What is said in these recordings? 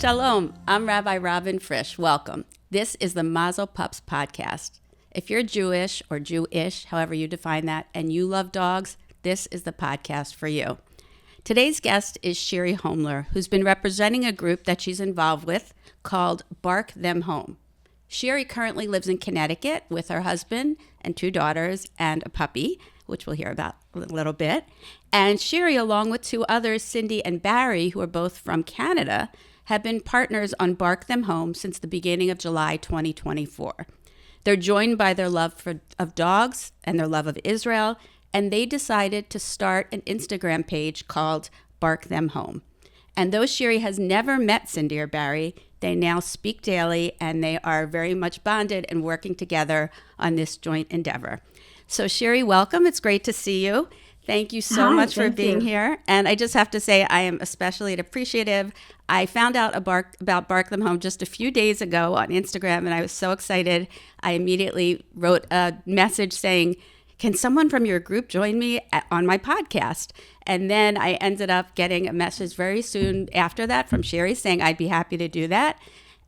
Shalom, I'm Rabbi Robin Frisch. Welcome. This is the Mazel Pups podcast. If you're Jewish or Jewish, however you define that, and you love dogs, this is the podcast for you. Today's guest is Shiri Homler, who's been representing a group that she's involved with called Bark Them Home. Shiri currently lives in Connecticut with her husband and 2 daughters and a puppy, which we'll hear about a little bit. And Shiri, along with 2 others, Cindy and Barry, who are both from Canada, have been partners on Bark Them Home since the beginning of July 2024. They're joined by their love of dogs and their love of Israel, and they decided to start an Instagram page called Bark Them Home. And though Shiri has never met Cindy or Barry, they now speak daily, and they are very much bonded and working together on this joint endeavor. So Shiri, welcome. It's great to see you. Thank you so much for being here. And I just have to say, I am especially appreciative. I found out about Bark Them Home just a few days ago on Instagram, and I was so excited. I immediately wrote a message saying, can someone from your group join me on my podcast? And then I ended up getting a message very soon after that from Shiri saying I'd be happy to do that.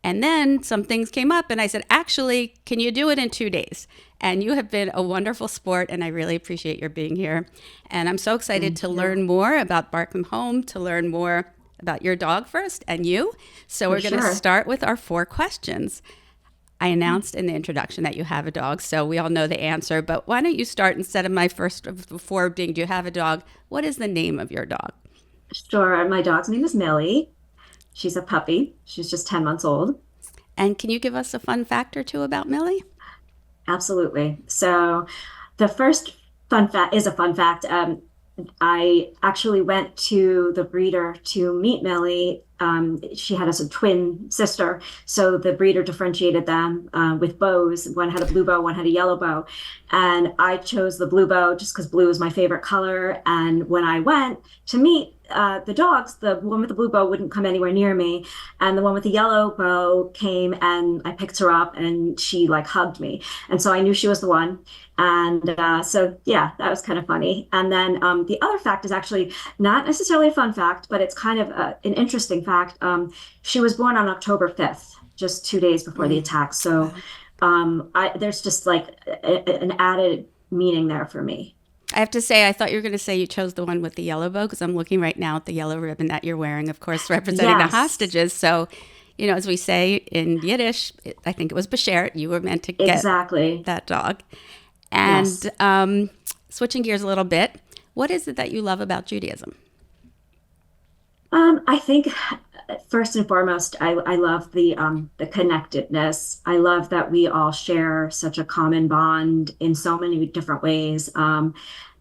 And then some things came up and I said, actually, can you do it in 2 days? And you have been a wonderful sport, and I really appreciate your being here. And I'm so excited to learn more about Bark Them Home, to learn more about your dog first and you. So we're going to start with our 4 questions. I announced in the introduction that you have a dog, so we all know the answer. But why don't you start, instead of my first of the 4 being, do you have a dog? What is the name of your dog? Sure. My dog's name is Millie. She's a puppy. She's just 10 months old. And can you give us a fun fact or 2 about Millie? Absolutely. So the first fun fact is a fun fact. I actually went to the breeder to meet Millie. She had a twin sister, so the breeder differentiated them with bows. One had a blue bow, one had a yellow bow, and I chose the blue bow just because blue is my favorite color. And when I went to meet the dogs, the one with the blue bow wouldn't come anywhere near me, and the one with the yellow bow came, and I picked her up, and she hugged me, and so I knew she was the one. And so yeah, that was kind of funny. And then the other fact is actually not necessarily a fun fact, but it's kind of an interesting fact. She was born on October 5th, just 2 days before the attack. So there's just an added meaning there for me. I have to say, I thought you were going to say you chose the one with the yellow bow, because I'm looking right now at the yellow ribbon that you're wearing, of course, representing the hostages. So, as we say in Yiddish, I think it was Bashert, you were meant to get that dog. And switching gears a little bit, what is it that you love about Judaism? I think first and foremost, I love the connectedness. I love that we all share such a common bond in so many different ways.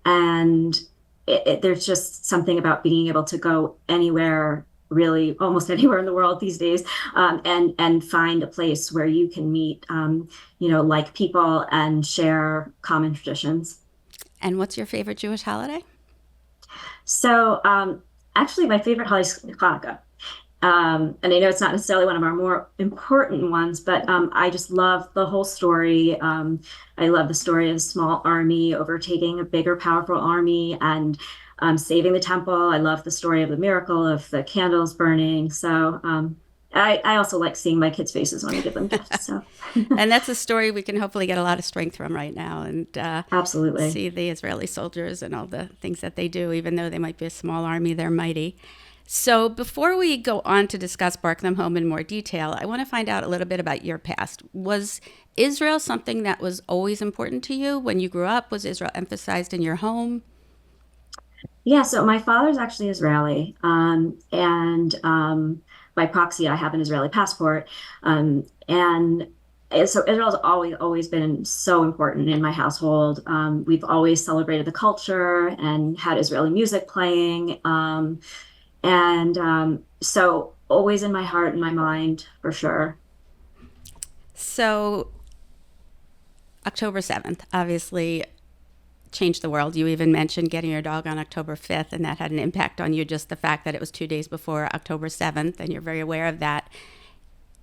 And there's just something about being able to go anywhere, really almost anywhere in the world these days, and find a place where you can meet, like people and share common traditions. And what's your favorite Jewish holiday? So actually, my favorite holiday is Hanukkah. And I know it's not necessarily one of our more important ones, but I just love the whole story. I love the story of a small army overtaking a bigger, powerful army and saving the temple. I love the story of the miracle of the candles burning. So I also like seeing my kids' faces when I give them gifts. So. And that's a story we can hopefully get a lot of strength from right now, and absolutely see the Israeli soldiers and all the things that they do. Even though they might be a small army, they're mighty. So before we go on to discuss Bark Them Home in more detail, I want to find out a little bit about your past. Was Israel something that was always important to you when you grew up? Was Israel emphasized in your home? Yeah, so my father's actually Israeli, and by proxy, I have an Israeli passport. And so Israel's always been so important in my household. We've always celebrated the culture and had Israeli music playing. So always in my heart and my mind, for sure. So October 7th, obviously changed the world. You even mentioned getting your dog on October 5th, and that had an impact on you, just the fact that it was 2 days before October 7th, and you're very aware of that.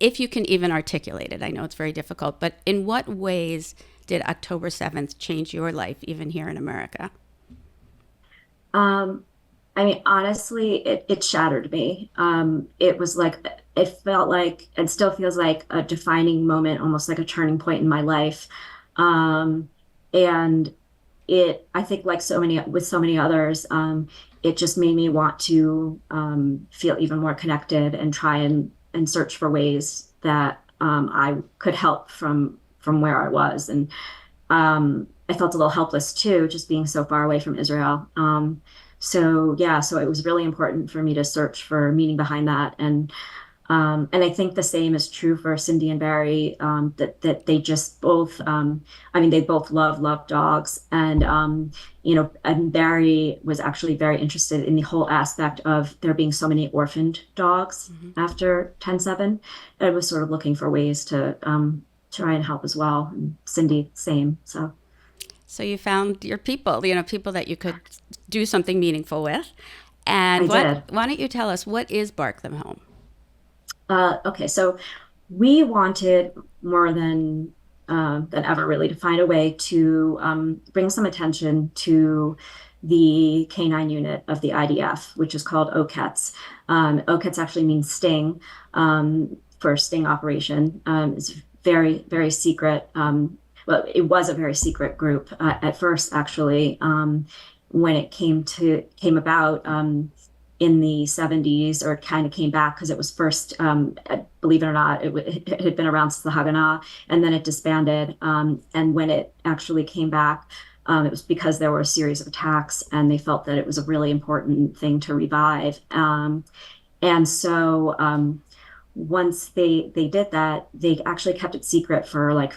If you can even articulate it, I know it's very difficult, but in what ways did October 7th change your life, even here in America? Honestly, it shattered me. It was like it felt like, and still feels like, a defining moment, almost like a turning point in my life. Um, and I think, like with so many others, it just made me want to feel even more connected and try and search for ways that I could help from where I was. And I felt a little helpless too, just being so far away from Israel. So yeah, so it was really important for me to search for meaning behind that. And I think the same is true for Cindy and Barry, that they just both, I mean, they both love dogs. And Barry was actually very interested in the whole aspect of there being so many orphaned dogs after 10/7. And was sort of looking for ways to try and help as well. And Cindy, same. So you found your people, people that you could do something meaningful with. And I did. why don't you tell us, what is Bark Them Home? Okay, so we wanted more than ever, really, to find a way to bring some attention to the canine unit of the IDF, which is called OCATS. OCATS actually means sting, for sting operation. It's very, very secret. Well, it was a very secret group at first, actually, when it came about. In the 70s, or it kind of came back because it was first, believe it or not, it had been around since the Haganah, and then it disbanded. And when it actually came back, it was because there were a series of attacks, and they felt that it was a really important thing to revive. And so once they did that, they actually kept it secret for like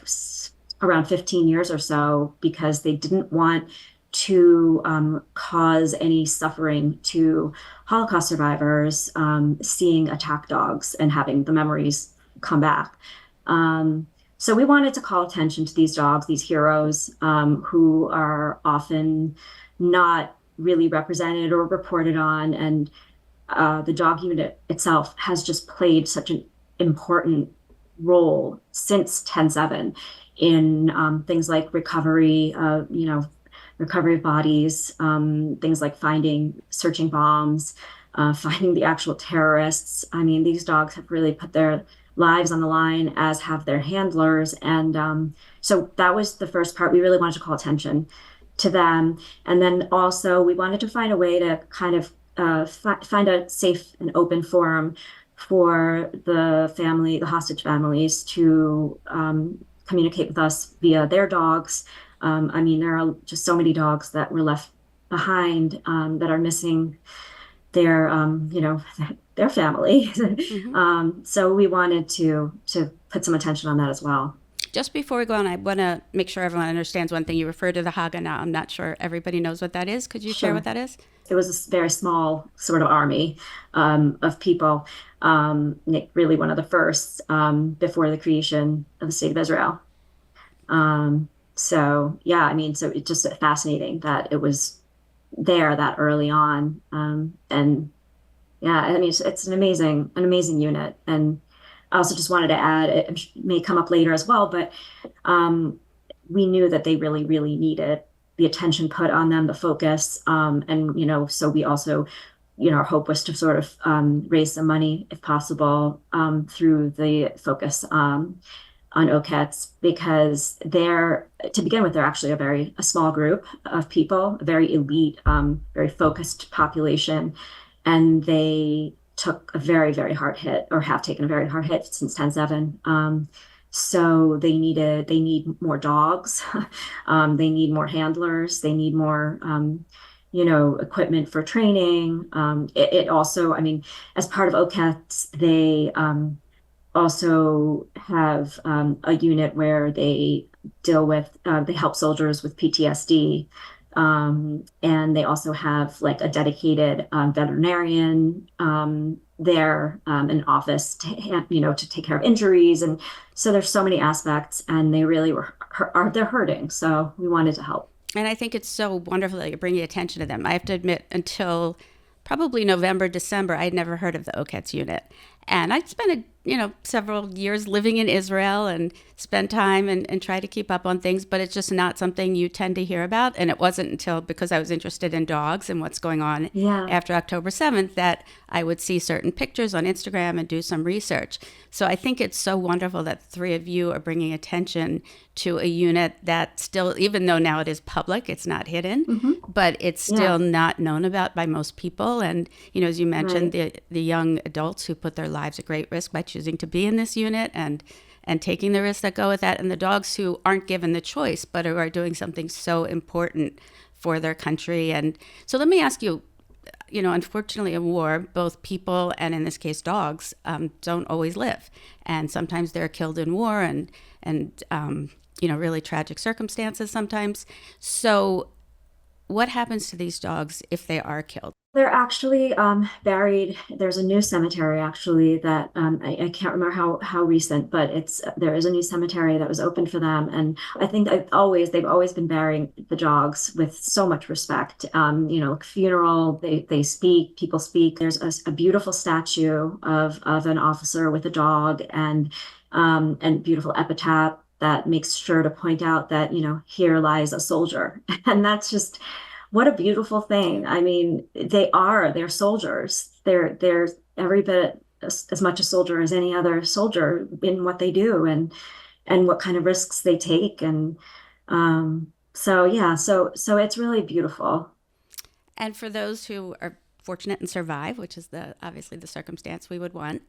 around 15 years or so, because they didn't want to cause any suffering to Holocaust survivors, seeing attack dogs and having the memories come back. So we wanted to call attention to these dogs, these heroes, who are often not really represented or reported on. And the dog unit itself has just played such an important role since 10/7 in things like recovery, recovery of bodies, things like searching bombs, finding the actual terrorists. I mean, these dogs have really put their lives on the line, as have their handlers. And so that was the first part. We really wanted to call attention to them. And then also we wanted to find a way to kind of find a safe and open forum for the hostage families, to communicate with us via their dogs. I mean, there are just so many dogs that were left behind, that are missing their, their family. So we wanted to put some attention on that as well. Just before we go on, I want to make sure everyone understands one thing. You refer to the Haganah. I'm not sure everybody knows what that is. Could you share what that is? It was a very small sort of army of people, really one of the first, before the creation of the State of Israel. So yeah, I mean, so it's just fascinating that it was there that early on. And yeah, I mean, it's an amazing unit. And I also just wanted to add, it may come up later as well, but we knew that they really, really needed the attention put on them, the focus. And so we also, our hope was to sort of raise some money, if possible, through the focus on OCATS, because to begin with, they're actually a small group of people, a very elite, very focused population. And they took a very, very hard hit, or have taken a very hard hit since 10/7. So they need more dogs. They need more handlers. They need more, equipment for training. It also, I mean, as part of OCATS, they also have a unit where they they help soldiers with PTSD. And they also have like a dedicated veterinarian there, an office to take care of injuries. And so there's so many aspects, and they really they're hurting. So we wanted to help. And I think it's so wonderful that you're bringing attention to them. I have to admit, until probably November, December, I'd never heard of the OCATS unit. And I spent several years living in Israel and spent time and try to keep up on things, but it's just not something you tend to hear about. And it wasn't until, because I was interested in dogs and what's going on Yeah. after October 7th, that I would see certain pictures on Instagram and do some research. So I think it's so wonderful that the three of you are bringing attention to a unit that still, even though now it is public, it's not hidden, Hmm. but it's Yeah. still not known about by most people. And, as you mentioned, Right. the young adults who put their lives at great risk by choosing to be in this unit and taking the risks that go with that, and the dogs who aren't given the choice but who are doing something so important for their country. And so let me ask you, unfortunately, in war, both people and in this case dogs don't always live, and sometimes they're killed in war and really tragic circumstances sometimes. So what happens to these dogs if they are killed? They're actually buried. There's a new cemetery actually that I can't remember how recent, but there is a new cemetery that was opened for them, and I think they've always been burying the dogs with so much respect. Funeral, they speak, people speak. There's a beautiful statue of an officer with a dog, and beautiful epitaph that makes sure to point out that here lies a soldier, and that's just what a beautiful thing. I mean, they're soldiers. They're every bit as much a soldier as any other soldier in what they do and what kind of risks they take. And so yeah, so it's really beautiful. And for those who are fortunate and survive, which is obviously the circumstance we would want,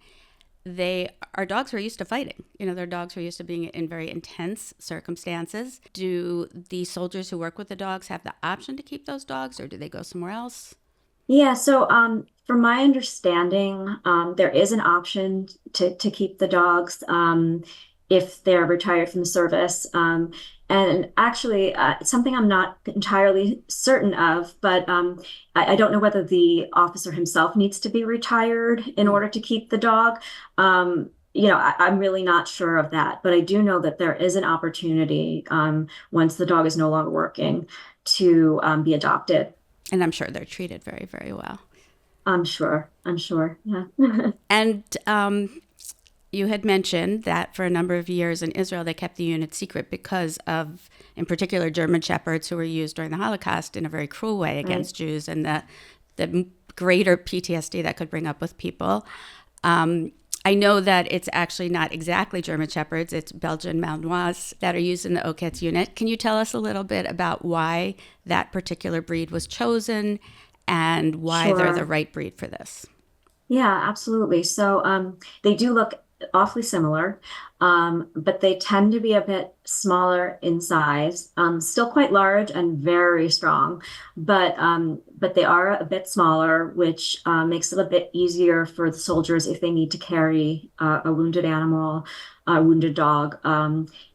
they are dogs who are used to fighting. They're dogs who are used to being in very intense circumstances. Do the soldiers who work with the dogs have the option to keep those dogs, or do they go somewhere else? Yeah, so from my understanding, there is an option to keep the dogs if they're retired from the service. And actually, it's something I'm not entirely certain of, but I don't know whether the officer himself needs to be retired in Mm. order to keep the dog. I'm really not sure of that, but I do know that there is an opportunity once the dog is no longer working to be adopted. And I'm sure they're treated very, very well. I'm sure. I'm sure. Yeah. And you had mentioned that for a number of years in Israel, they kept the unit secret because of, in particular, German Shepherds who were used during the Holocaust in a very cruel way Right. against Jews, and the greater PTSD that could bring up with people. I know that it's actually not exactly German Shepherds, it's Belgian Malinois that are used in the OCATS unit. Can you tell us a little bit about why that particular breed was chosen and why they're the Sure. right breed for this? Yeah, absolutely. So they do look awfully similar, but they tend to be a bit smaller in size, still quite large and very strong, but they are a bit smaller, which makes it a bit easier for the soldiers if they need to carry a wounded animal, a wounded dog.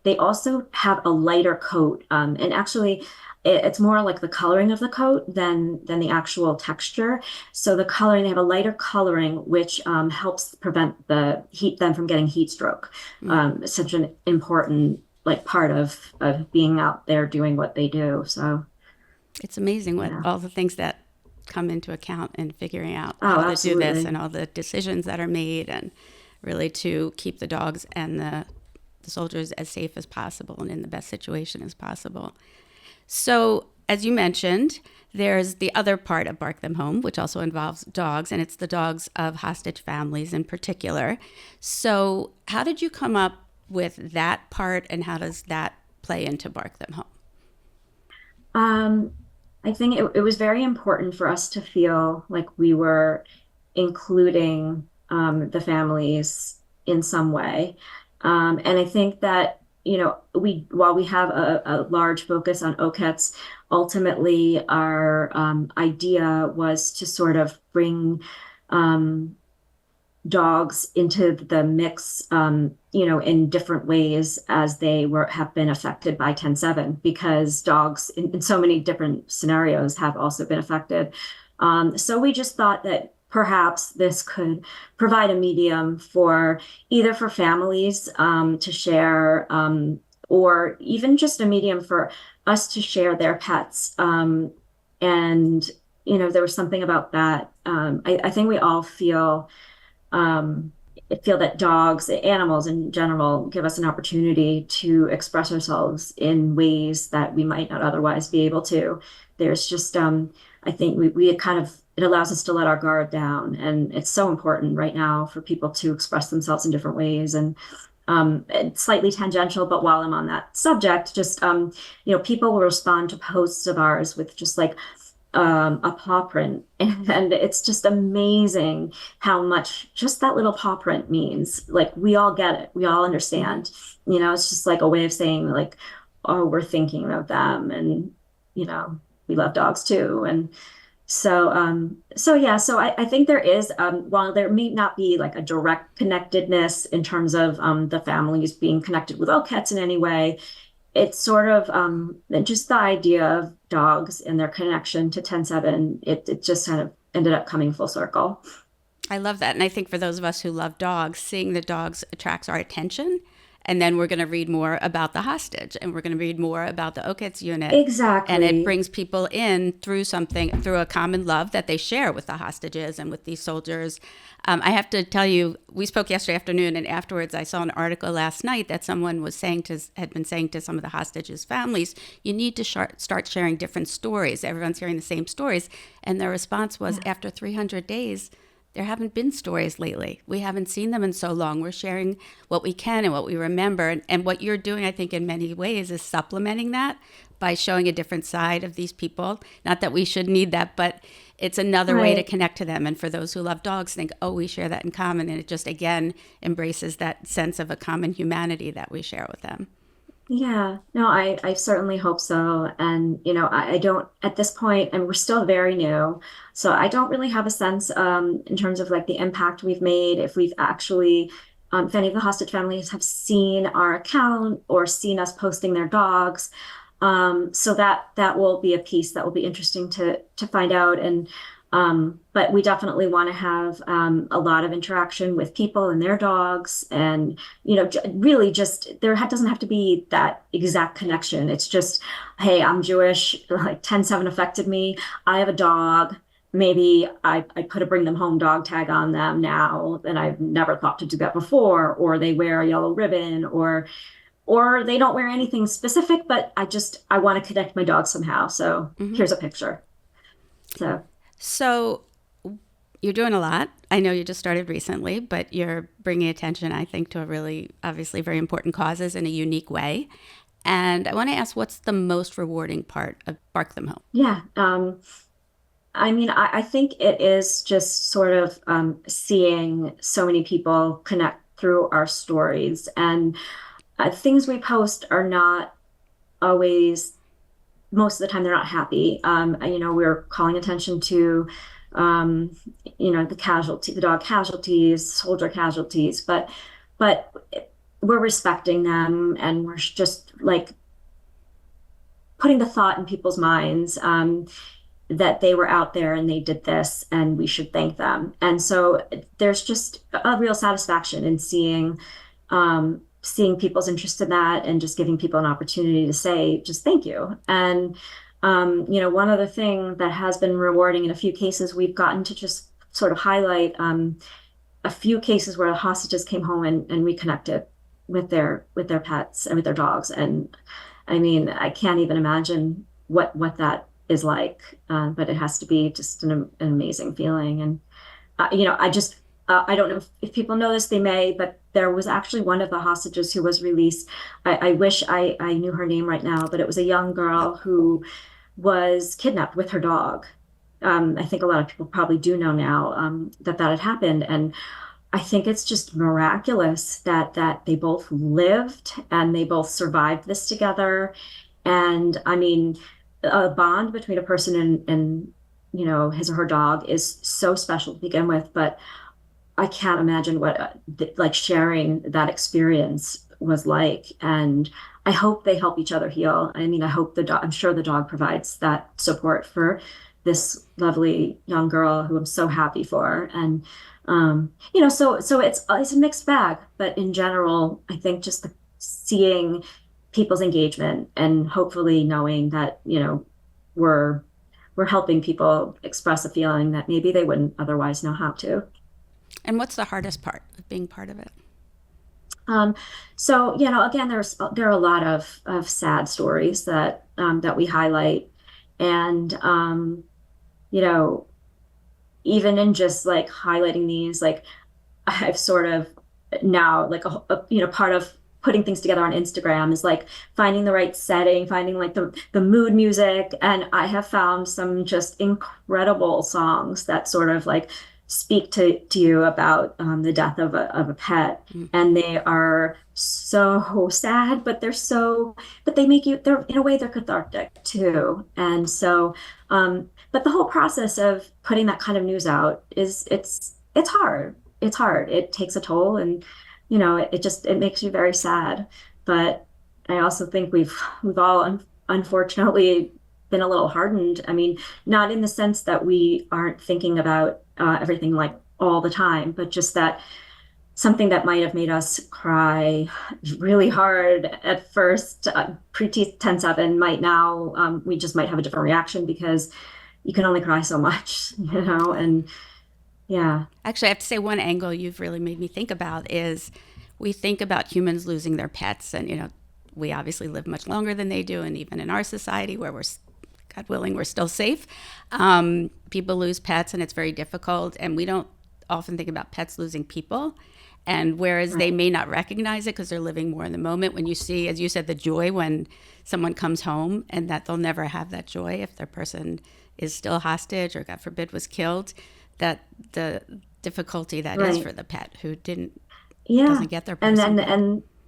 They also have a lighter coat, and actually, it's more like the coloring of the coat than the actual texture. So the coloring, they have a lighter coloring, which helps prevent the heat them from getting heat stroke. Mm. Such an important like part of being out there doing what they do. So It's amazing what yeah. all the things that come into account in figuring out Oh, how to do this absolutely. and all the decisions that are made and really to keep the dogs and the soldiers as safe as possible and in the best situation as possible. So, as you mentioned, there's the other part of Bark Them Home, which also involves dogs, and it's the dogs of hostage families in particular. So, how did you come up with that part, and how does that play into Bark Them Home? Um, I think it was very important for us to feel like we were including the families in some way. And I think that, while we have a large focus on OCATs, ultimately our idea was to sort of bring um, dogs into the mix, in different ways as they have been affected by 10/7, because dogs in so many different scenarios have also been affected. So we just thought that perhaps this could provide a medium for either for families to share, or even just a medium for us to share their pets. And, there was something about that. I think we all feel feel that dogs, animals in general, give us an opportunity to express ourselves in ways that we might not otherwise be able to. There's just, I think we kind of, it allows us to let our guard down. And it's so important right now for people to express themselves in different ways. And it's slightly tangential, but while I'm on that subject, just, people will respond to posts of ours with just like, a paw print. And it's just amazing how much just that little paw print means. Like we all get it. We all understand. It's just like a way of saying like, oh, we're thinking of them and, we love dogs too. And so yeah, so I think there is, while there may not be like a direct connectedness in terms of the families being connected with all cats in any way, it's sort of just the idea of dogs and their connection to 10-7, it just kind of ended up coming full circle. I love that. And I think for those of us who love dogs, seeing the dogs attracts our attention. And then we're going to read more about the hostage and we're going to read more about the OKITS unit. And it Exactly. brings people in through something, through a common love that they share with the hostages and with these soldiers. I have to tell you, we spoke yesterday afternoon, and afterwards I saw an article last night that someone was had been saying to some of the hostages' families, you need to start sharing different stories. Everyone's hearing the same stories. And their response was, Yeah. after 300 days, there haven't been stories lately. We haven't seen them in so long. We're sharing what we can and what we remember. And what you're doing, I think, in many ways is supplementing that by showing a different side of these people. Not that we should need that, but it's another way to Right. connect to them. And for those who love dogs, think, oh, we share that in common. And it just, again, embraces that sense of a common humanity that we share with them. Yeah, no, I certainly hope so. And, I don't, at this point, and we're still very new, so I don't really have a sense in terms of like the impact we've made, if we've actually, if any of the hostage families have seen our account or seen us posting their dogs. So that will be a piece that will be interesting to find out. And but we definitely want to have a lot of interaction with people and their dogs, and really just doesn't have to be that exact connection. It's just, hey, I'm Jewish, like 10-7 affected me. I have a dog. Maybe I put a bring them home dog tag on them now, and I've never thought to do that before, or they wear a yellow ribbon, or they don't wear anything specific, but I want to connect my dog somehow. So Mm-hmm. here's a picture. So So you're doing a lot. I know you just started recently, but you're bringing attention, I think, to a really, obviously, very important causes in a unique way. And I want to ask, what's the most rewarding part of Bark Them Home? yeah, I mean, I think it is just sort of seeing so many people connect through our stories, and things we post are not always, most of the time, they're not happy. We're calling attention to, um, the dog casualties, soldier casualties, but we're respecting them, and we're just like putting the thought in people's minds. That they were out there and they did this and we should thank them. And so there's just a real satisfaction in seeing people's interest in that, and just giving people an opportunity to say just thank you. And one other thing that has been rewarding, in a few cases we've gotten to just sort of highlight a few cases where the hostages came home and reconnected with their pets and with their dogs. And I mean, I can't even imagine what that is like, but it has to be just an amazing feeling. And I don't know if people know this, they may, but there was actually one of the hostages who was released. I wish I knew her name right now, but it was a young girl who was kidnapped with her dog. I think a lot of people probably do know now that had happened. And I think it's just miraculous that they both lived and they both survived this together. And I mean, a bond between a person and his or her dog is so special to begin with, but I can't imagine what like sharing that experience was like. And I hope they help each other heal. I mean, I hope the dog, I'm sure the dog provides that support for this lovely young girl who I'm so happy for. And so it's a mixed bag, but in general, I think just seeing people's engagement and hopefully knowing that, we're helping people express a feeling that maybe they wouldn't otherwise know how to. And what's the hardest part of being part of it? Um, so, again, there are a lot of sad stories that we highlight, and you know, even in just like highlighting these, like I've sort of now like part of putting things together on Instagram is like finding the right setting, finding like the mood music, and I have found some just incredible songs that sort of like speak to you about the death of a pet, Mm. and they are so sad, but they make you they're in a way they're cathartic too, and so but the whole process of putting that kind of news out is it's hard. It's hard. It takes a toll, and it makes you very sad. But I also think we've all unfortunately been a little hardened. I mean, not in the sense that we aren't thinking about everything like all the time, but just that something that might have made us cry really hard at first, pre-10-7 might now, we just might have a different reaction because you can only cry so much, and yeah. Actually, I have to say one angle you've really made me think about is we think about humans losing their pets, and we obviously live much longer than they do, and even in our society where we're, God willing, we're still safe. People lose pets, and it's very difficult, and we don't often think about pets losing people. And whereas they Right. may not recognize it because they're living more in the moment, when you see, as you said, the joy when someone comes home, and that they'll never have that joy if their person is still hostage or, God forbid, was killed, that the difficulty that is Right. for the pet who Yeah. doesn't get their And person then back.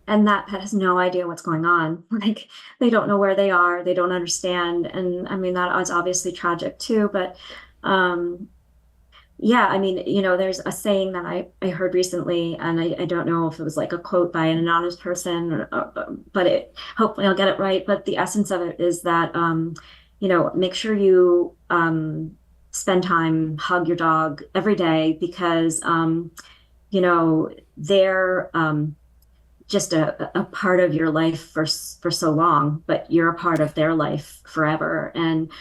and that pet has no idea what's going on. Like they don't know where they are, they don't understand. And I mean that is obviously tragic too, but um yeah, I mean, there's a saying that I heard recently, and I don't know if it was like a quote by an anonymous person, but hopefully I'll get it right. But the essence of it is that, make sure you spend time, hug your dog every day because, they're just a part of your life for so long, but you're a part of their life forever. And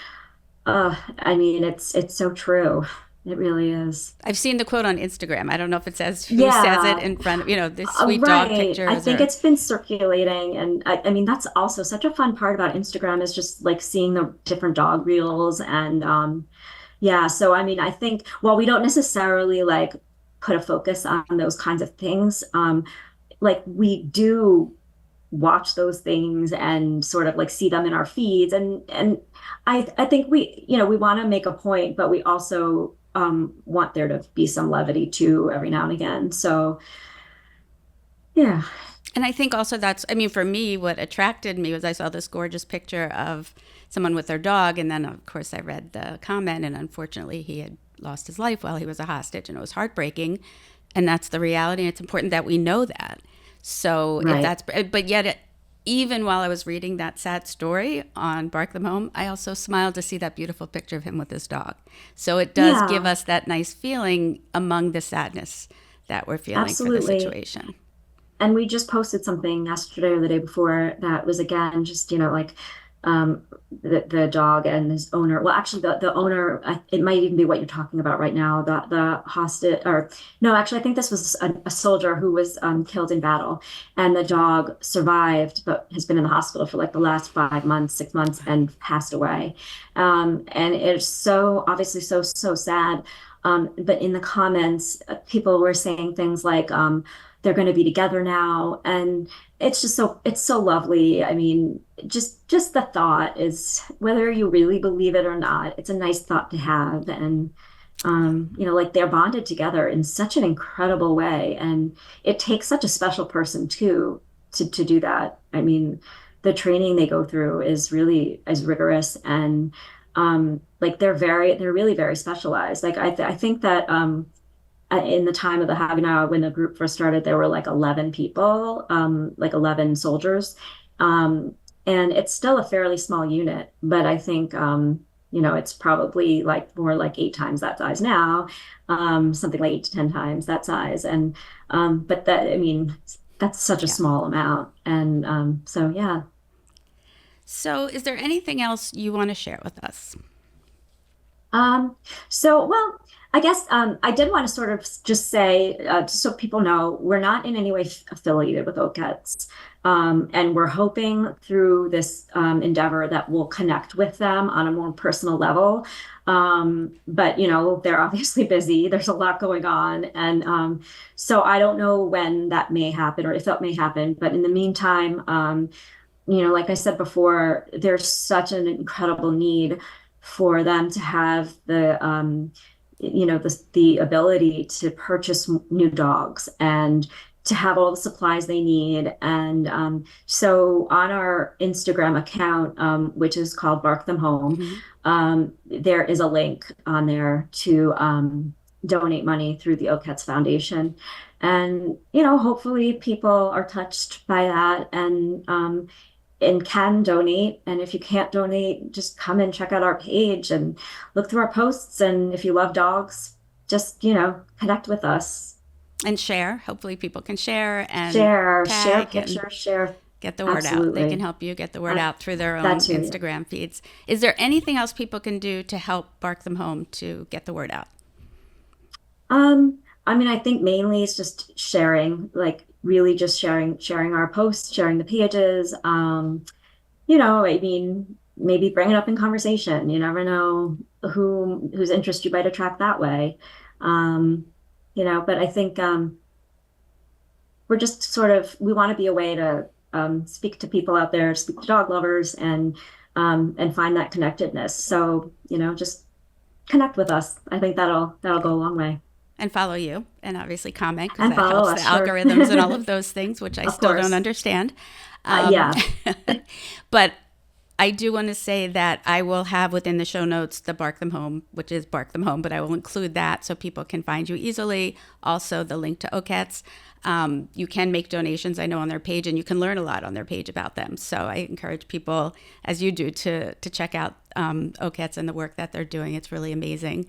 I mean, it's so true. It really is. I've seen the quote on Instagram. I don't know if it says who says it Yeah, in front of, this sweet dog right. I pictures think or, it's been circulating, and I mean that's also such a fun part about Instagram is just like seeing the different dog reels, and yeah. So I mean, I think while we don't necessarily like put a focus on those kinds of things, like we do watch those things and sort of like see them in our feeds, and I think we want to make a point, but we also want there to be some levity too every now and again. So yeah. and I think also that's, I mean, for me, what attracted me was I saw this gorgeous picture of someone with their dog. And then, of course, I read the comment, and unfortunately, he had lost his life while he was a hostage, and it was heartbreaking. And that's the reality. And it's important that we know that. So if Right. that's, but yet, even while I was reading that sad story on Bark Them Home, I also smiled to see that beautiful picture of him with his dog. So it does give Yeah, us that nice feeling among the sadness that we're feeling for the absolutely. situation. And we just posted something yesterday or the day before that was again just like um the dog and his owner. Well, actually the owner, it might even be what you're talking about right now, the hostage, or no, actually I think this was a soldier who was killed in battle, and the dog survived but has been in the hospital for like the last 5 months, 6 months, and passed away. And it's so obviously so sad. But in the comments, people were saying things like they're going to be together now, and it's so lovely. I mean, just the thought is, whether you really believe it or not, it's a nice thought to have. And like they're bonded together in such an incredible way, and it takes such a special person too to do that. I mean, the training they go through is really as rigorous, and like they're really very specialized. Like I think that in the time of the Haganah, when the group first started, there were like 11 people, like 11 soldiers. Um, and it's still a fairly small unit, but I think, it's probably like more like 8 times that size now, something like 8 to 10 times that size. And, but that, I mean, that's such a Yeah. small amount. And so, yeah. So, is there anything else you want to share with us? Um, so, well, I guess I did want to sort of just say, just so people know, we're not in any way affiliated with OCATs. And we're hoping through this endeavor that we'll connect with them on a more personal level. But, they're obviously busy. There's a lot going on. And so I don't know when that may happen or if that may happen. But in the meantime, like I said before, there's such an incredible need for them to have the ability to purchase new dogs and to have all the supplies they need. And so on our Instagram account, which is called Bark Them Home, there is a link on there to donate money through the OCATS Foundation. And, hopefully people are touched by that and can donate. And if you can't donate, just come and check out our page and look through our posts. And if you love dogs, just, connect with us. And share. Hopefully people can share and share pictures, share. Get the word out. They can help you get the word out through their own Instagram feeds. Is there anything else people can do to help Bark Them Home to get the word out? I think mainly it's just sharing, like really just sharing our posts, sharing the pages. Maybe bring it up in conversation. You never know whose interest you might attract that way. But I think we're just we want to be a way to speak to people out there, speak to dog lovers, and find that connectedness. So, just connect with us. I think that'll go a long way. And follow you, and obviously comment, because that helps the algorithms and all of those things, which I still don't understand. But I do want to say that I will have within the show notes the Bark Them Home, which is Bark Them Home, but I will include that so people can find you easily. Also, the link to OCATS. You can make donations, I know, on their page, and you can learn a lot on their page about them. So I encourage people, as you do, to check out OCATS and the work that they're doing. It's really amazing.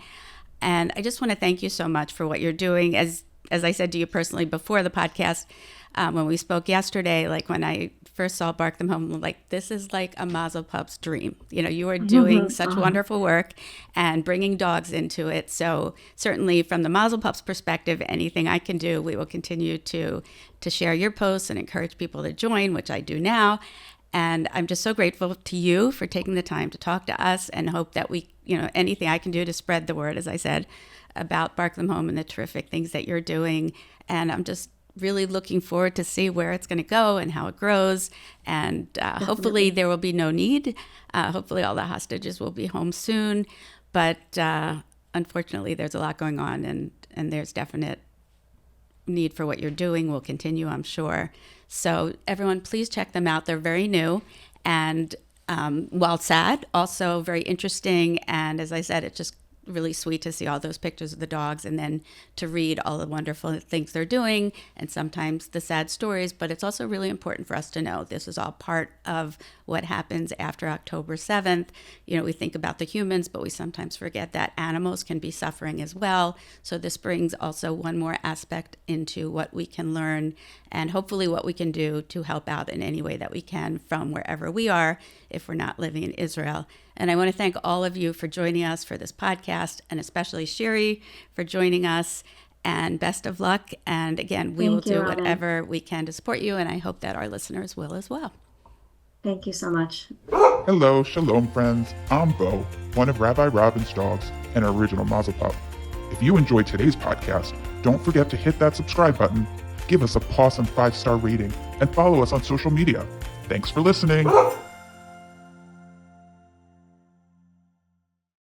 And I just want to thank you so much for what you're doing. As I said to you personally before the podcast, when we spoke yesterday, like when I first saw Bark Them Home, like, this is like a Mazel Pups dream. You are doing such wonderful work and bringing dogs into it. So certainly from the Mazel Pups perspective, anything I can do, we will continue to share your posts and encourage people to join, which I do now. And I'm just so grateful to you for taking the time to talk to us, and hope that we, anything I can do to spread the word, as I said, about Bark Them Home and the terrific things that you're doing. And I'm just really looking forward to see where it's going to go and how it grows. And hopefully there will be no need. Hopefully all the hostages will be home soon. But unfortunately, there's a lot going on, and there's definite need for what you're doing will continue, I'm sure. So everyone, please check them out. They're very new, and while sad, also very interesting. And as I said, it's just really sweet to see all those pictures of the dogs, and then to read all the wonderful things they're doing, and sometimes the sad stories. But it's also really important for us to know this is all part of what happens after October 7th. We think about the humans, but we sometimes forget that animals can be suffering as well. So this brings also one more aspect into what we can learn, and hopefully what we can do to help out in any way that we can from wherever we are, if we're not living in Israel. And I want to thank all of you for joining us for this podcast, and especially Shiri for joining us. And best of luck. And again, we will do whatever we can to support you, and I hope that our listeners will as well. Thank you so much. Hello, shalom friends. I'm Bo, one of Rabbi Robin's dogs and our original Mazel Pup. If you enjoyed today's podcast, don't forget to hit that subscribe button, give us a pawsome 5-star rating, and follow us on social media. Thanks for listening.